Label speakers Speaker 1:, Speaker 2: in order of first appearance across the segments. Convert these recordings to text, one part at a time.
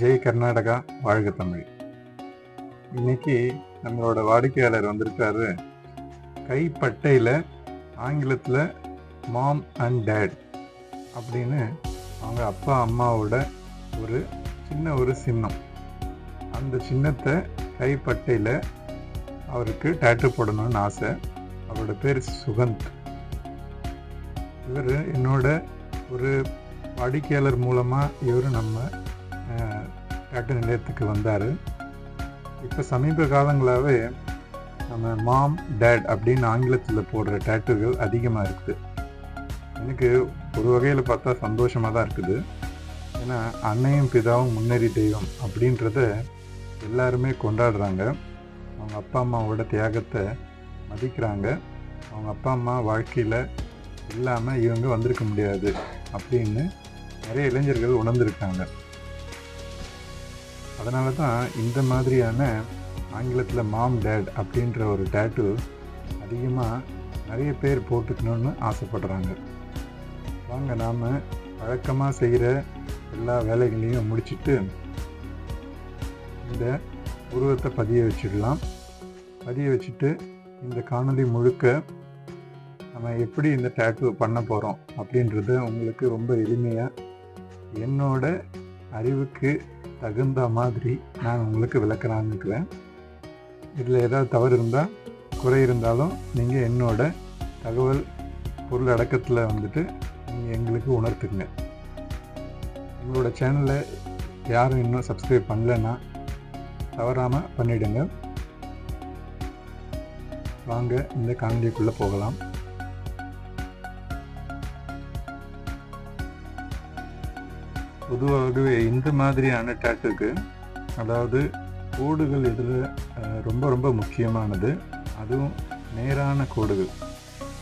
Speaker 1: ஜெய் கர்நாடகா, வாழ்க தமிழ். இன்னைக்கு நம்மளோட வாடிக்கையாளர் வந்திருக்காரு. கைப்பட்டையில் ஆங்கிலத்தில் மாம் அண்ட் டேட் அப்படின்னு அவங்க அப்பா அம்மாவோட ஒரு சின்னம், அந்த சின்னத்தை கைப்பட்டையில் அவருக்கு டேட்டு போடணும்னு ஆசை. அவரோட பேர் சுகந்த். இவர் என்னோட ஒரு வாடிக்கையாளர் மூலமாக இவர் நம்ம டேட்டு நிலையத்துக்கு வந்தார். இப்போ சமீப காலங்களாகவே நம்ம மாம் டேட் அப்படின்னு ஆங்கிலத்தில் போடுற டேட்டுகள் அதிகமாக இருக்குது. எனக்கு ஒரு வகையில் பார்த்தா சந்தோஷமாக தான் இருக்குது. ஏன்னா அன்னையும் பிதாவும் முன்னேறி தெய்வம் அப்படின்றத எல்லாருமே கொண்டாடுறாங்க. அவங்க அப்பா அம்மாவோட தியாகத்தை மதிக்கிறாங்க. அவங்க அப்பா அம்மா வாழ்க்கையில் இல்லாமல் இவங்க வந்திருக்க முடியாது அப்படின்னு நிறைய இளைஞர்கள் உணர்ந்திருக்காங்க. அதனால தான் இந்த மாதிரியான ஆங்கிலத்தில் மாம் டேட் அப்படின்ற ஒரு டேட்டு அதிகமாக நிறைய பேர் போட்டுக்கணும்னு ஆசைப்படுறாங்க. வாங்க நாம் வழக்கமாக செய்கிற எல்லா வேலைகளையும் முடிச்சுட்டு இந்த உருவத்தை பதிய வச்சுட்டு இந்த காணொளி முழுக்க நம்ம எப்படி இந்த டேட்டு பண்ண போகிறோம் அப்படின்றத உங்களுக்கு ரொம்ப எளிமையாக என்னோட அறிவுக்கு தகுந்த மாதிரி நான் உங்களுக்கு விளக்கலான்னுக்கிறேன். இதில் ஏதாவது தவறு இருந்தால், குறை இருந்தாலும் நீங்கள் என்னோட தகவல் பொருள் அடக்கத்தில் நீங்கள் எங்களுக்கு உணர்த்துங்க. எங்களோட சேனலை யாரும் இன்னும் சப்ஸ்கிரைப் பண்ணலைன்னா தவறாமல் பண்ணிவிடுங்க. வாங்க இந்த காணொளிக்குள்ளே போகலாம். பொதுவாகவே இந்த மாதிரியான டேட்டுக்கு, அதாவது கோடுகள் இதில் ரொம்ப ரொம்ப முக்கியமானது. அதுவும் நேரான கோடுகள்.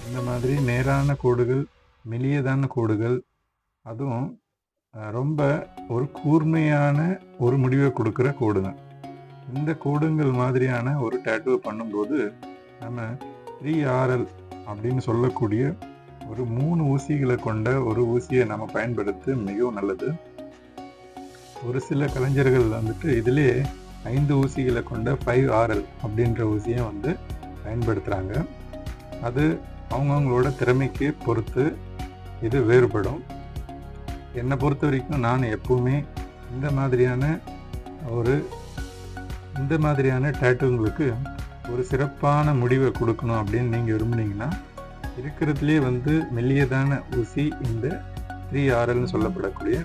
Speaker 1: இந்த மாதிரி நேரான கோடுகள், மெலியதான கோடுகள், அதுவும் ரொம்ப ஒரு கூர்மையான ஒரு முடிவை கொடுக்குற கோடுங்க. இந்த கோடுங்கள் மாதிரியான ஒரு டேட்டுவை பண்ணும்போது நம்ம 3RL அப்படின்னு சொல்லக்கூடிய ஒரு 3 ஊசிகளை கொண்ட ஒரு ஊசியை நம்ம பயன்படுத்த மிகவும் நல்லது. ஒரு சில கலைஞர்கள் இதிலே 5 ஊசிகளை கொண்ட 5RL அப்படின்ற ஊசியை பயன்படுத்துகிறாங்க. அது அவங்கவுங்களோட திறமைக்கு பொறுத்து இது வேறுபடும். என்னை பொறுத்த வரைக்கும் நான் எப்பவுமே இந்த மாதிரியான டேட்டுங்களுக்கு ஒரு சிறப்பான முடிவை கொடுக்கணும் அப்படின்னு நீங்கள் விரும்புனீங்கன்னா, இருக்கிறதுலே மெல்லியதான ஊசி இந்த 3RLன்னு சொல்லப்படக்கூடிய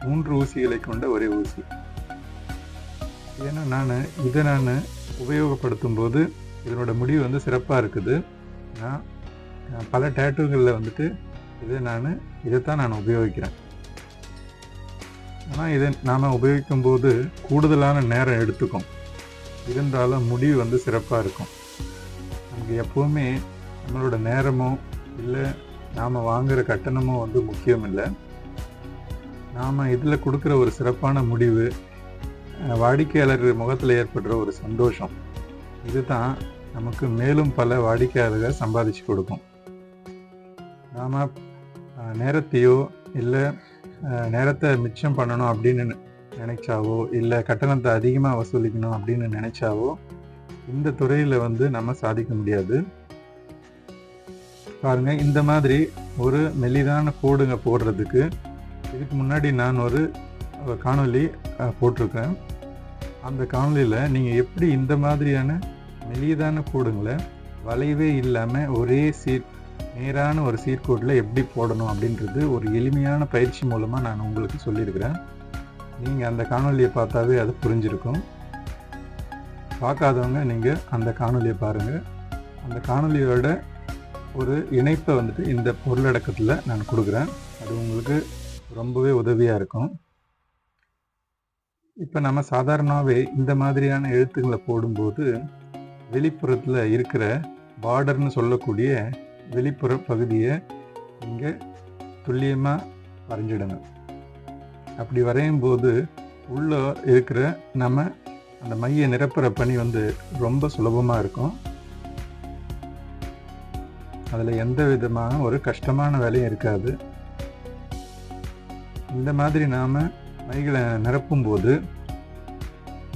Speaker 1: 3 ஊசிகளை கொண்ட ஒரே ஊசி. ஏன்னா நான் உபயோகப்படுத்தும் போது இதனோட முடிவு சிறப்பாக இருக்குது. நான் பல டேட்டுகளில் இதைத்தான் நான் உபயோகிக்கிறேன். ஆனால் இதை நாம் உபயோகிக்கும் போது கூடுதலான நேரம் எடுத்துக்கும். இருந்தாலும் முடிவு சிறப்பாக இருக்கும். நமக்கு எப்போவுமே நம்மளோட நேரமோ இல்லை நாம் வாங்குகிற கட்டணமோ முக்கியம் இல்லை. நாம் இதில் கொடுக்குற ஒரு சிறப்பான முடிவு, வாடிக்கையாளர் முகத்தில் ஏற்படுற ஒரு சந்தோஷம், இது தான் நமக்கு மேலும் பல வாடிக்கையாளர்கள் சம்பாதிச்சு கொடுக்கும். நாம் நேரத்தையோ இல்லை நேரத்தை மிச்சம் பண்ணணும் அப்படின்னு நினைச்சாவோ, இல்லை கட்டணத்தை அதிகமாக வசூலிக்கணும் அப்படின்னு நினைச்சாவோ இந்த துறையில் நம்ம சாதிக்க முடியாது. பாருங்கள், இந்த மாதிரி ஒரு மெலிதான கோடுங்க போடுறதுக்கு இதுக்கு முன்னாடி நான் ஒரு காணொளி போட்டிருக்கேன். அந்த காணொளியில் நீங்கள் எப்படி இந்த மாதிரியான மெலிதான கோடுங்களை வளைவே இல்லாமல் ஒரே நேரான ஒரு சீர்கோட்டில் எப்படி போடணும் அப்படின்றது ஒரு எளிமையான பயிற்சி மூலமாக நான் உங்களுக்கு சொல்லியிருக்கிறேன். நீங்கள் அந்த காணொளியை பார்த்தாவே அது புரிஞ்சிருக்கும். பார்க்காதவங்க நீங்கள் அந்த காணொளியை பாருங்கள். அந்த காணொளியோட ஒரு இணைப்பை இந்த பொருளடக்கத்தில் நான் கொடுக்குறேன். அது உங்களுக்கு ரொம்பவே உதவியாக இருக்கும். இப்போ நம்ம சாதாரணமாகவே இந்த மாதிரியான எழுத்துக்களை போடும்போது வெளிப்புறத்தில் இருக்கிற பார்டர்னு சொல்லக்கூடிய வெளிப்புற பகுதியை இங்கே துல்லியமாக வரைஞ்சிடுங்க. அப்படி வரையும் போது உள்ளே இருக்கிற நம்ம அந்த மைய நிரப்புற பணி ரொம்ப சுலபமாக இருக்கும். அதில் எந்த விதமான ஒரு கஷ்டமான வேலையும் இருக்காது. இந்த மாதிரி நாம் மைகளை நிரப்பும்போது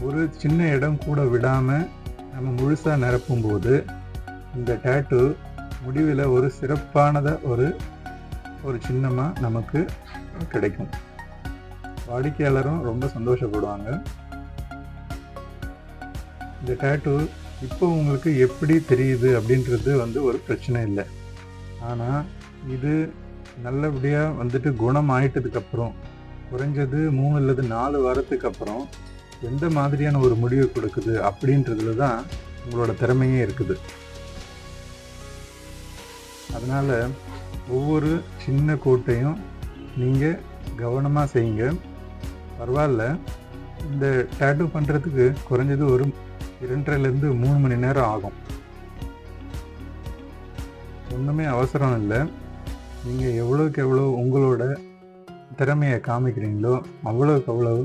Speaker 1: ஒரு சின்ன இடம் கூட விடாமல் நம்ம முழுசாக நிரப்பும்போது இந்த டேட்டு முடிவில் ஒரு சிறப்பானதை ஒரு சின்னமாக நமக்கு கிடைக்கும். வாடிக்கையாளரும் ரொம்ப சந்தோஷப்படுவாங்க. இந்த டேட்டு இப்போ உங்களுக்கு எப்படி தெரியுது அப்படின்றது ஒரு பிரச்சனை இல்லை. ஆனால் இது நல்லபடியாக குணம் ஆயிட்டதுக்கப்புறம் குறைஞ்சது 3 அல்லது 4 வாரத்துக்கு அப்புறம் எந்த மாதிரியான ஒரு முடிவு கொடுக்குது அப்படின்றதுல தான் உங்களோட திறமையே இருக்குது. அதனால் ஒவ்வொரு சின்ன கோட்டையும் நீங்கள் கவனமாக செய்யுங்க. பரவாயில்ல, இந்த டேட்டு பண்ணுறதுக்கு குறைஞ்சது ஒரு 2.5 to 3 மணி நேரம் ஆகும். ஒன்றுமே அவசரம் இல்லை. நீங்கள் எவ்வளோக்கு எவ்வளோ உங்களோட திறமையை காமிக்கிறீங்களோ அவ்வளோக்கு அவ்வளோ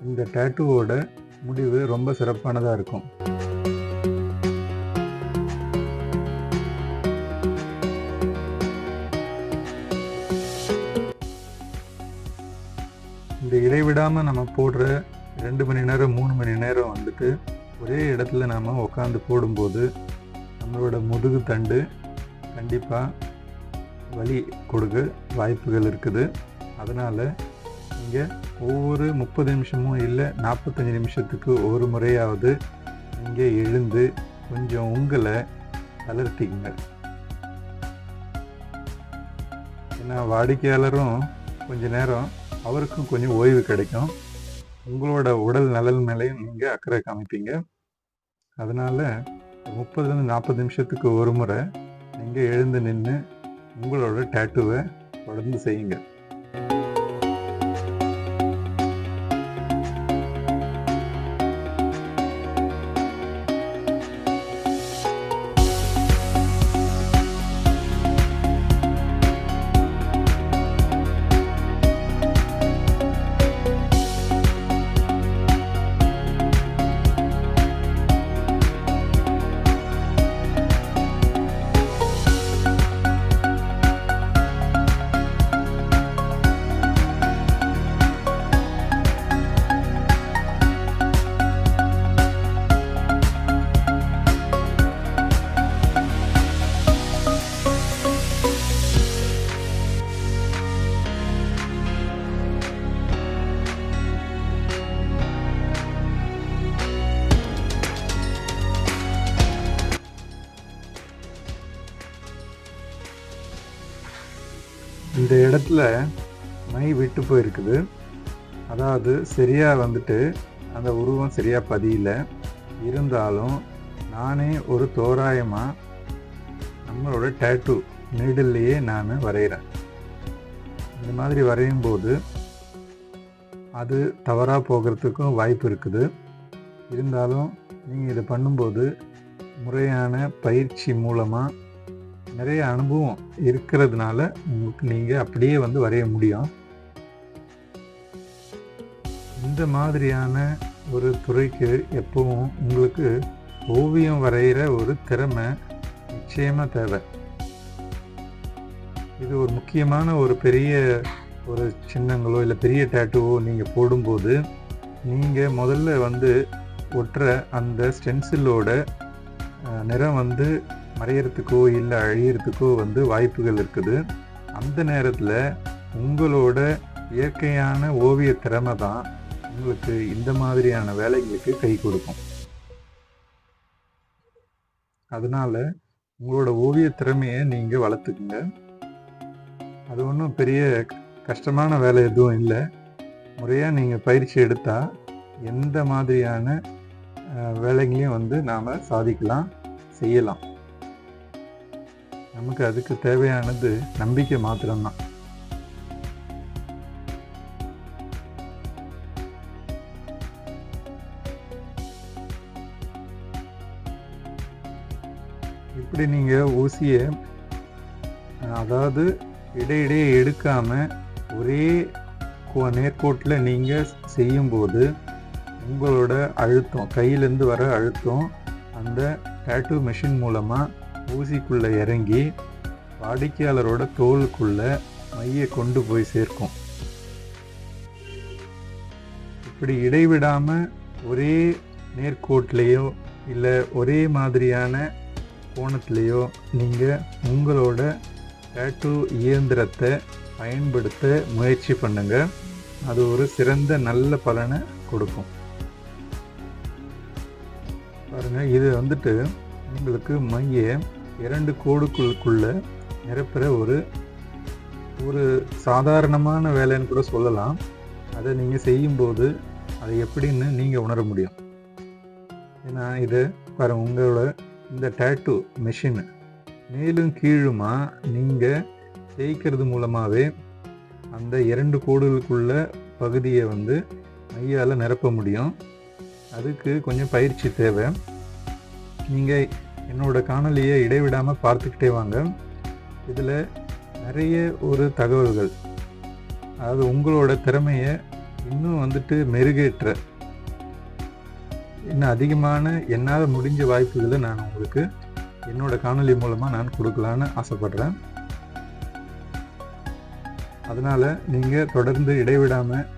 Speaker 1: இந்த டேட்டுவோட முடிவு ரொம்ப சிறப்பானதாக இருக்கும். இந்த இடைவிடாமல் நம்ம போடுற 2 மணி நேரம் 3 மணி நேரம் ஒரே இடத்துல நாம் உட்காந்து போடும்போது நம்மளோட முதுகு தண்டு கண்டிப்பாக வலி கொடுக்க வாய்ப்புகள் இருக்குது. அதனால் நீங்கள் ஒவ்வொரு 30 நிமிஷமும் இல்லை 45 நிமிஷத்துக்கு ஒரு முறையாவது நீங்கள் எழுந்து கொஞ்சம் உங்களை தளர்த்திக்குங்க. ஏன்னா வாடிக்கையாளரும் கொஞ்ச நேரம் அவருக்கும் கொஞ்சம் ஓய்வு கிடைக்கும். உங்களோட உடல் நலன் மேலேயும் நீங்கள் அக்கறை காமிப்பீங்க. அதனால் 30 to 40 நிமிஷத்துக்கு ஒரு முறை நீங்கள் எழுந்து நின்று உங்களோட டேட்டுவை தொடர்ந்து செய்யுங்க. இந்த இடத்துல மை விட்டு போயிருக்குது. அதாவது சரியாக அந்த உருவம் சரியாக பதியல. இருந்தாலும் நானே ஒரு தோராயமாக நம்மளோட டேட்டு நீடில்லையே நான் வரைகிறேன். இந்த மாதிரி வரையும் போது அது தவறாக போகிறதுக்கும் வாய்ப்பு இருக்குது. இருந்தாலும் நீங்கள் இதை பண்ணும்போது முறையான பயிற்சி மூலமாக நிறைய அனுபவம் இருக்கிறதுனால உங்களுக்கு நீங்கள் அப்படியே வரைய முடியும். இந்த மாதிரியான ஒரு துறைக்கு எப்பவும் உங்களுக்கு ஓவியம் வரைகிற ஒரு திறமை நிச்சயமாக தேவை. இது ஒரு முக்கியமான ஒரு பெரிய ஒரு சின்னங்களோ இல்லை பெரிய டேட்டுவோ நீங்கள் போடும்போது நீங்கள் முதல்ல ஒட்டுற அந்த ஸ்டென்சிலோட நிறம் மறையறதுக்கோ இல்லை அழியறதுக்கோ வாய்ப்புகள் இருக்குது. அந்த நேரத்தில் உங்களோட இயற்கையான ஓவிய திறமை தான் உங்களுக்கு இந்த மாதிரியான வேலைகளுக்கு கை கொடுக்கும். அதனால உங்களோட ஓவிய திறமையை நீங்கள் வளர்த்துக்குங்க. அது ஒன்றும் பெரிய கஷ்டமான வேலை எதுவும் இல்லை. முறையாக நீங்கள் பயிற்சி எடுத்தால் எந்த மாதிரியான வேலைகளையும் நாம் சாதிக்கலாம், செய்யலாம். நமக்கு அதுக்கு தேவையானது நம்பிக்கை மாத்திரம்தான். இப்படி நீங்கள் ஊசியை அதாவது இடையிடையே எடுக்காமல் ஒரே நேர்கோட்டில் நீங்கள் செய்யும்போது உங்களோட அழுத்தம் கையிலேருந்து வர அழுத்தம் அந்த டேட்டூ மெஷின் மூலமாக ஊசிக்குள்ளே இறங்கி வாடிக்கையாளரோட தோலுக்குள்ளே மையை கொண்டு போய் சேர்க்கும். இப்படி இடைவிடாமல் ஒரே நேர்கோட்டிலேயோ இல்லை ஒரே மாதிரியான கோணத்திலேயோ நீங்கள் உங்களோட டேட்டூ இயந்திரத்தை பயன்படுத்த முயற்சி பண்ணுங்க. அது ஒரு சிறந்த நல்ல பலனை கொடுக்கும். பாருங்கள், இது வந்துட்டு உங்களுக்கு மைய 2 கோடுகளுக்குள்ள நிரப்புற ஒரு சாதாரணமான வேலைன்னு கூட சொல்லலாம். அதை நீங்கள் செய்யும்போது அதை எப்படின்னு நீங்கள் உணர முடியும். ஏன்னா இது பாருங்கள், உங்களோட இந்த டேட்டூ மெஷின் மேலும் கீழுமா நீங்கள் தேய்க்கிறது மூலமாகவே அந்த 2 கோடுகளுக்குள்ள பகுதியை மையால் நிரப்ப முடியும். அதுக்கு கொஞ்சம் பயிற்சி தேவை. நீங்கள் என்னோடய காணொலியை இடைவிடாமல் பார்த்துக்கிட்டே வாங்க. இதில் நிறைய தகவல்கள், அதாவது உங்களோட திறமையை இன்னும் மெருகேற்ற இன்னும் அதிகமான என்னால் முடிஞ்ச வாய்ப்புகளை நான் உங்களுக்கு என்னோடய காணொலி மூலமாக நான் கொடுக்கலான்னு ஆசைப்படுறேன். அதனால் நீங்கள் தொடர்ந்து இடைவிடாமல்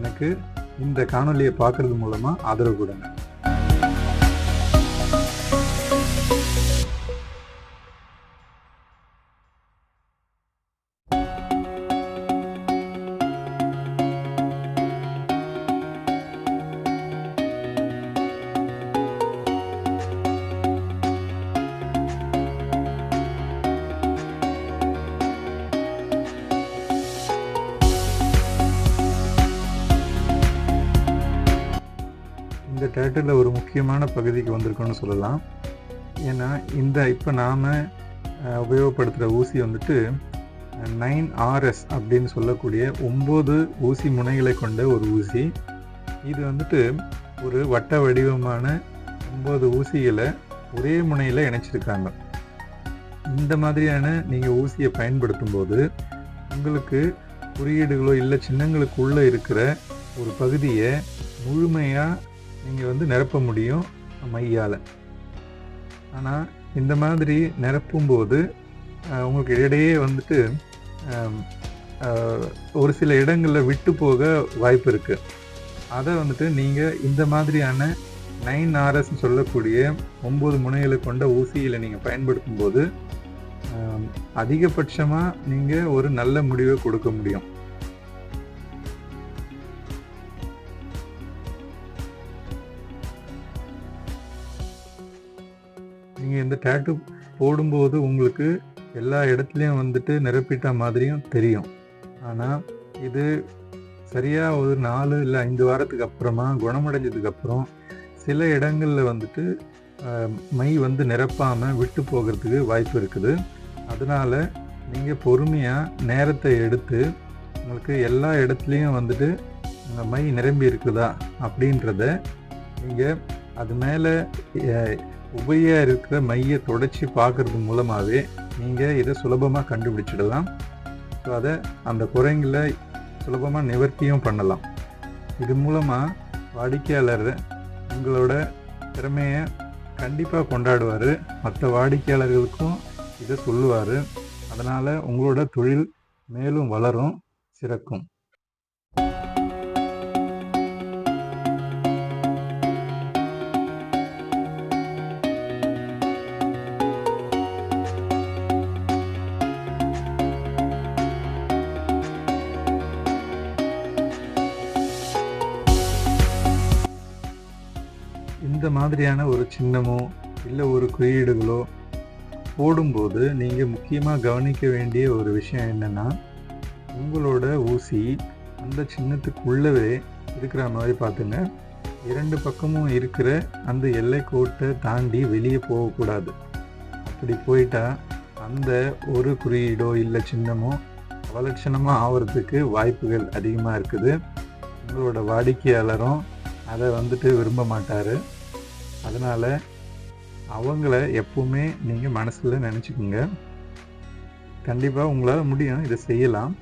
Speaker 1: எனக்கு இந்த காணொலியை பார்க்குறது மூலமாக ஆதரவு கொடுங்க. இந்த டேட்டூவில் ஒரு முக்கியமான பகுதிக்கு வந்திருக்கோன்னு சொல்லலாம். ஏன்னா இப்போ நாம் உபயோகப்படுத்துகிற ஊசி 9RS அப்படின்னு சொல்லக்கூடிய 9 ஊசி முனைகளை கொண்ட ஒரு ஊசி. இது ஒரு வட்ட வடிவமான 9 ஊசிகளை ஒரே முனையில் இணைச்சிருக்காங்க. இந்த மாதிரியான நீங்கள் ஊசியை பயன்படுத்தும் போது உங்களுக்கு குறியீடுகளோ இல்லை சின்னங்களுக்குள்ளே இருக்கிற ஒரு பகுதியை முழுமையாக நீங்கள் நிரப்ப முடியும் மையால். ஆனால் இந்த மாதிரி நிரப்பும்போது உங்களுக்கு இடையே ஒரு சில இடங்களில் விட்டு போக வாய்ப்பு இருக்குது. அதை நீங்கள் இந்த மாதிரியான 9RS சொல்லக்கூடிய 9 முனைகளை கொண்ட ஊசியில் நீங்கள் பயன்படுத்தும் போது அதிகபட்சமாக நீங்கள் ஒரு நல்ல முடிவை கொடுக்க முடியும். நீங்கள் இந்த டேட்டூ போடும்போது உங்களுக்கு எல்லா இடத்துலையும் நிரப்பிட்ட மாதிரியும் தெரியும். ஆனால் இது சரியாக ஒரு 4 இல்லை 5 வாரத்துக்கு அப்புறமா குணமடைஞ்சதுக்கப்புறம் சில இடங்களில் மை நிரப்பாமல் விட்டு போகிறதுக்கு வாய்ப்பு இருக்குது. அதனால் நீங்கள் பொறுமையாக நேரத்தை எடுத்து உங்களுக்கு எல்லா இடத்துலையும் உங்கள் மை நிரம்பி இருக்குதா அப்படின்றத நீங்கள் அது மேலே உபரியாக இருக்கிற மையை தொடச்சி பார்க்குறது மூலமாகவே நீங்கள் இதை சுலபமாக கண்டுபிடிச்சிடலாம். ஸோ அதை அந்த குறைங்களை சுலபமாக நிவர்த்தியும் பண்ணலாம். இது மூலமாக வாடிக்கையாளர் உங்களோட திறமையை கண்டிப்பாக கொண்டாடுவார். மற்ற வாடிக்கையாளர்களுக்கும் இதை சொல்லுவார். அதனால் உங்களோட தொழில் மேலும் வளரும், சிறக்கும். இந்த மாதிரியான ஒரு சின்னமோ இல்லை ஒரு குறியீடுகளோ போடும்போது நீங்கள் முக்கியமாக கவனிக்க வேண்டிய ஒரு விஷயம் என்னென்னா, உங்களோட ஊசி அந்த சின்னத்துக்குள்ளவே இருக்கிற மாதிரி பார்த்துங்க. 2 பக்கமும் இருக்கிற அந்த எல்லை கோட்டை தாண்டி வெளியே போகக்கூடாது. அப்படி போயிட்டா அந்த ஒரு குறியீடோ இல்லை சின்னமோ அவலட்சணமாக ஆகிறதுக்கு வாய்ப்புகள் அதிகமாக இருக்குது. உங்களோட வாடிக்கையாளரும் அதை விரும்ப மாட்டார். அதனால் அவங்கள எப்பவுமே நீங்கள் மனசில் நினச்சிக்கோங்க. கண்டிப்பாக உங்களால் முடியும், இதை செய்யலாம்.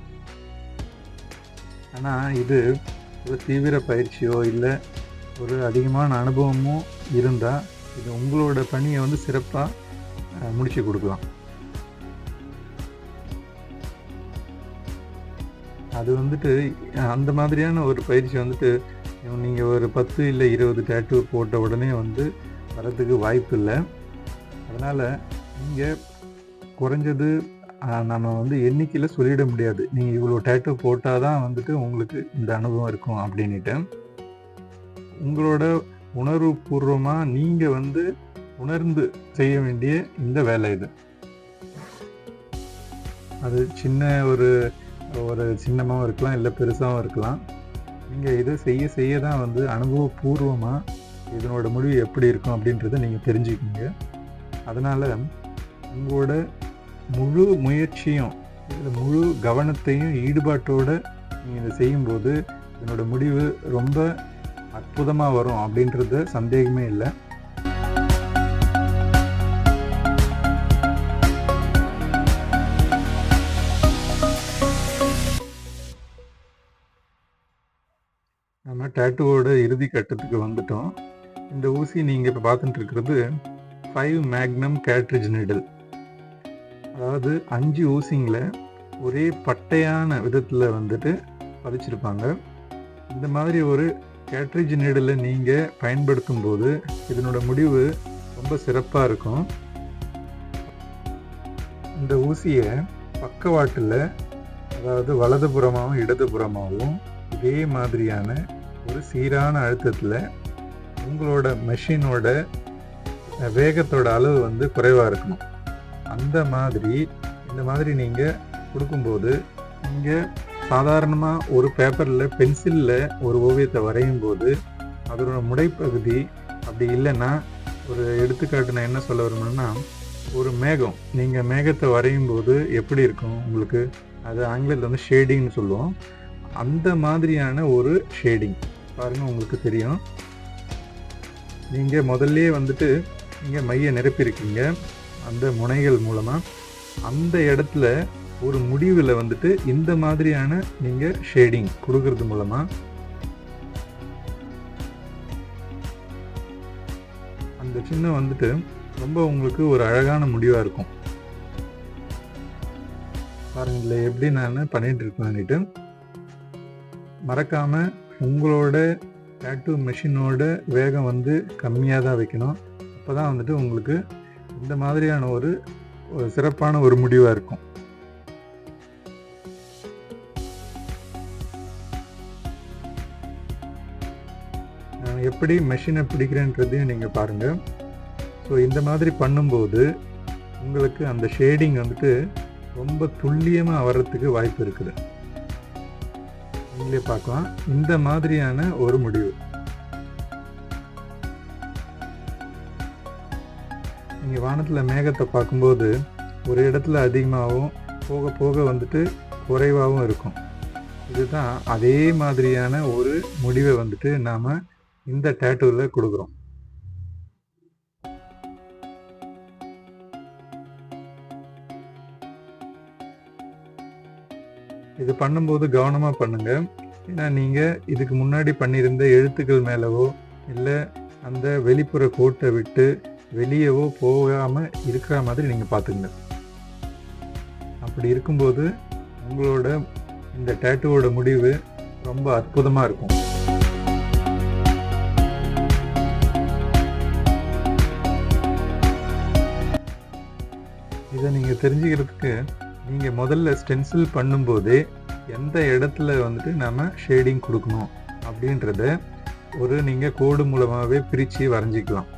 Speaker 1: ஆனால் இது ஒரு தீவிர பயிற்சியோ இல்லை ஒரு அதிகமான அனுபவமோ இருந்தால் இது உங்களோட பணியை சிறப்பாக முடிச்சு கொடுக்கலாம். அது அந்த மாதிரியான ஒரு பயிற்சி நீங்கள் ஒரு 10 இல்லை 20 டேட்டூ போட்ட உடனே வந்து வரதுக்கு வாய்ப்பு இல்லை. அதனால் நீங்கள் குறைஞ்சது நம்ம வந்து எண்ணிக்கையில் சொல்லிட முடியாது, நீங்கள் இவ்வளோ டேட்டூ போட்டால் தான் வந்துட்டு உங்களுக்கு இந்த அனுபவம் இருக்கும் அப்படின்ட்டு. உங்களோட உணர்வுபூர்வமாக நீங்கள் வந்து உணர்ந்து செய்ய வேண்டிய இந்த வேலை இது. அது சின்ன ஒரு சின்னமாகவும் இருக்கலாம், இல்லை பெருசாகவும் இருக்கலாம். நீங்கள் இதை செய்ய தான் வந்து அனுபவபூர்வமாக இதனோட முடிவு எப்படி இருக்கும் அப்படின்றத நீங்கள் தெரிஞ்சுக்கிங்க. அதனால் உங்களோட முழு முயற்சியும், இதில் முழு கவனத்தையும் ஈடுபாட்டோடு நீங்கள் இதை செய்யும்போது இதனோட முடிவு ரொம்ப அற்புதமாக வரும் அப்படின்றது சந்தேகமே இல்லை. நம்ம டேட்டூவோட இறுதி கட்டத்துக்கு வந்துட்டோம். இந்த ஊசி நீங்கள் இப்போ பார்த்துட்டு இருக்கிறது 5 மேக்னம் கேட்ரிட்ஜ் நீடில். அதாவது 5 ஊசிங்களை ஒரே பட்டையான விதத்தில் வந்துட்டு பதிச்சிருப்பாங்க. இந்த மாதிரி ஒரு கேட்ரிட்ஜ் நீடில் நீங்கள் பயன்படுத்தும் போது இதனோட முடிவு ரொம்ப சிறப்பாக இருக்கும். இந்த ஊசியை பக்கவாட்டில், அதாவது வலதுபுறமாகவும் இடதுபுறமாகவும் இதே மாதிரியான ஒரு சீரான அழுத்தத்தில் உங்களோட மெஷினோட வேகத்தோட அளவு வந்து குறைவாக இருக்கணும். அந்த மாதிரி இந்த மாதிரி நீங்கள் கொடுக்கும்போது, நீங்கள் சாதாரணமாக ஒரு பேப்பரில் பென்சிலில் ஒரு ஓவியத்தை வரையும் போது அதோட முடைப்பகுதி அப்படி இல்லைன்னா, ஒரு எடுத்துக்காட்டு நான் என்ன சொல்ல விரும்புகிறேன்னா, ஒரு மேகம், நீங்கள் மேகத்தை வரையும் போது எப்படி இருக்கும் உங்களுக்கு, அது ஆங்கிலத்தில் வந்து ஷேடிங்னு சொல்லுவோம். அந்த மாதிரியான ஒரு ஷேடிங் பாருங்கள், உங்களுக்கு தெரியும். நீங்கள் முதல்ல வந்துட்டு நீங்கள் மையை நிரப்பியிருக்கீங்க அந்த முனைகள் மூலமாக. அந்த இடத்துல ஒரு முடிவில் வந்துட்டு இந்த மாதிரியான நீங்கள் ஷேடிங் கொடுக்கறது மூலமாக அந்த சின்னம் வந்துட்டு ரொம்ப உங்களுக்கு ஒரு அழகான முடிவாக இருக்கும். பாருங்கள எப்படி நான் பண்ணிட்டு இருக்கேன்னுட்டு. மறக்காமல் உங்களோட டேட்டூ மெஷினோட வேகம் வந்து கம்மியாக தான் வைக்கணும். அப்போ தான் வந்துட்டு உங்களுக்கு இந்த மாதிரியான ஒரு சிறப்பான ஒரு முடிவாக இருக்கும். நான் எப்படி மெஷினை பிடிக்கிறேன்றதையும் நீங்கள் பாருங்கள். ஸோ இந்த மாதிரி பண்ணும்போது உங்களுக்கு அந்த ஷேடிங் வந்துட்டு ரொம்ப துல்லியமாக வர்றதுக்கு வாய்ப்பு இருக்குது. நீங்களே பார்க்கலாம் இந்த மாதிரியான ஒரு முடிவு. நீங்கள் வானத்தில் மேகத்தை பார்க்கும்போது ஒரு இடத்துல அதிகமாகவும் போக போக வந்துட்டு குறைவாகவும் இருக்கும். இதுதான் அதே மாதிரியான ஒரு முடிவை வந்துட்டு நாம் இந்த டேட்டூவில் கொடுக்குறோம். இது பண்ணும்போது கவனமாக பண்ணுங்கள். ஏன்னா நீங்கள் இதுக்கு முன்னாடி பண்ணியிருந்த எழுத்துக்கள் மேலவோ இல்லை அந்த வெளிப்புற கோட்டை விட்டு வெளியவோ போகாமல் இருக்கிற மாதிரி நீங்கள் பார்த்துங்க. அப்படி இருக்கும்போது உங்களோட இந்த டேட்டூவோட முடிவு ரொம்ப அற்புதமாக இருக்கும். இதை நீங்கள் தெரிஞ்சுக்கிறதுக்கு நீங்கள் முதல்ல ஸ்டென்சில் பண்ணும்போதே எந்த இடத்துல வந்துட்டு நம்ம ஷேடிங் கொடுக்கணும் அப்படின்றத ஒரு நீங்கள் கோடு மூலமாகவே பிரித்து வரைஞ்சிக்கலாம்.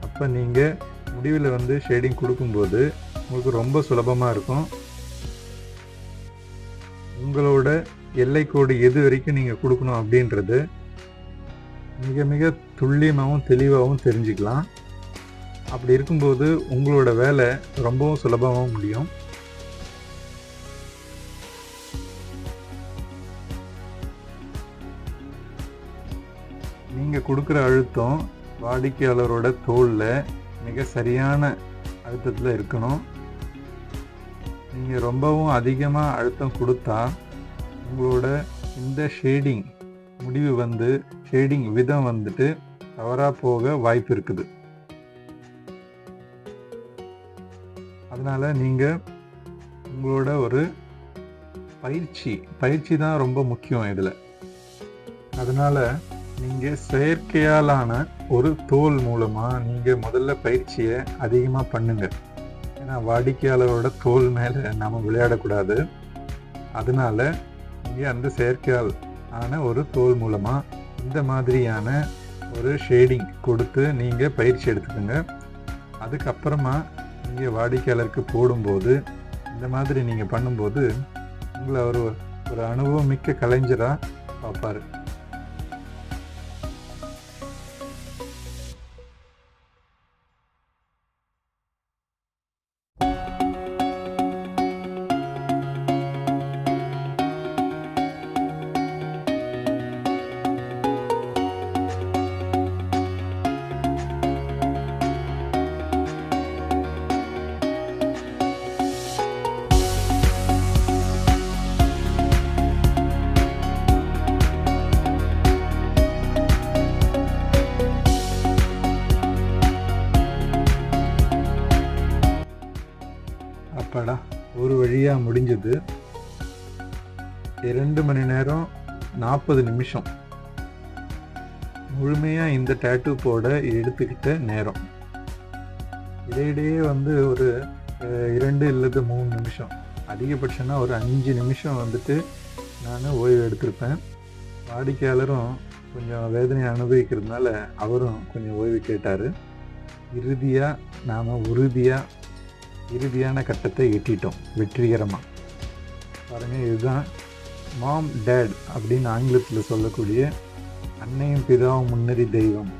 Speaker 1: அப்போ நீங்கள் முடிவில் வந்து ஷேடிங் கொடுக்கும்போது உங்களுக்கு ரொம்ப சுலபமாக இருக்கும். உங்களோட எல்லை கோடு எது வரைக்கும் நீங்கள் கொடுக்கணும் அப்படின்றது மிக மிக துல்லியமாகவும் தெளிவாகவும் தெரிஞ்சுக்கலாம். அப்படி இருக்கும்போது உங்களோட வேலை ரொம்பவும் சுலபமாகவும் முடியும். நீங்கள் கொடுக்குற அழுத்தம் வாடிக்கையாளரோட தோலில் மிக சரியான அழுத்தத்தில் இருக்கணும். நீங்கள் ரொம்பவும் அதிகமாக அழுத்தம் கொடுத்தா உங்களோட இந்த ஷேடிங் முடிவு வந்து ஷேடிங் விதம் வந்துட்டு தவறாக போக வாய்ப்பு இருக்குது. அதனால் நீங்கள் உங்களோட ஒரு பயிற்சி தான் ரொம்ப முக்கியம் இதில். அதனால் நீங்கள் செயற்கையாலான ஒரு தோல் மூலமாக நீங்கள் முதல்ல பயிற்சியை அதிகமாக பண்ணுங்க. ஏன்னா வாடிக்கையாளரோட தோல் மேலே நாம் விளையாடக்கூடாது. அதனால நீங்கள் அந்த செயற்கையால் ஆன ஒரு தோல் மூலமாக இந்த மாதிரியான ஒரு ஷேடிங் கொடுத்து நீங்கள் பயிற்சி எடுத்துக்கோங்க. அதுக்கப்புறமா நீங்கள் வாடிக்கையாளருக்கு போடும்போது இந்த மாதிரி நீங்கள் பண்ணும்போது உங்களை ஒரு அனுபவம் மிக்க கலைஞராக பார்ப்பார். அப்பாடா, ஒரு வழியாக முடிஞ்சது. 2 மணி நேரம் 40 நிமிஷம் முழுமையாக இந்த டேட்டூ போட எடுத்துக்கிட்ட நேரம். இடையிடையே ஒரு 2 இல்லது 3 நிமிஷம், அதிகபட்சம்னா ஒரு 5 நிமிஷம் நான் ஓய்வு எடுத்திருப்பேன். வாடிக்கையாளரும் கொஞ்சம் வேதனை அனுபவிக்கிறதுனால அவரும் கொஞ்சம் ஓய்வு கேட்டார். இறுதியாக நாம் இறுதியான கட்டத்தை எட்டிட்டோம் வெற்றிகரமாக. பாருங்கள், இதுதான் மாம் டேட் அப்படின்னு ஆங்கிலத்தில் சொல்லக்கூடிய அன்னையும் பிதாவும் முன்னறி தெய்வம்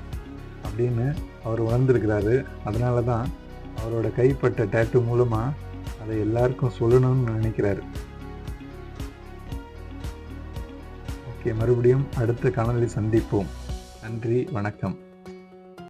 Speaker 1: அப்படின்னு அவர் உணர்ந்திருக்கிறாரு. அதனால தான் அவரோட கைப்பட்ட டேட்டு மூலமாக அதை எல்லாருக்கும் சொல்லணும்னு நினைக்கிறாரு. ஓகே, மறுபடியும் அடுத்த காணொளி சந்திப்போம். நன்றி, வணக்கம்.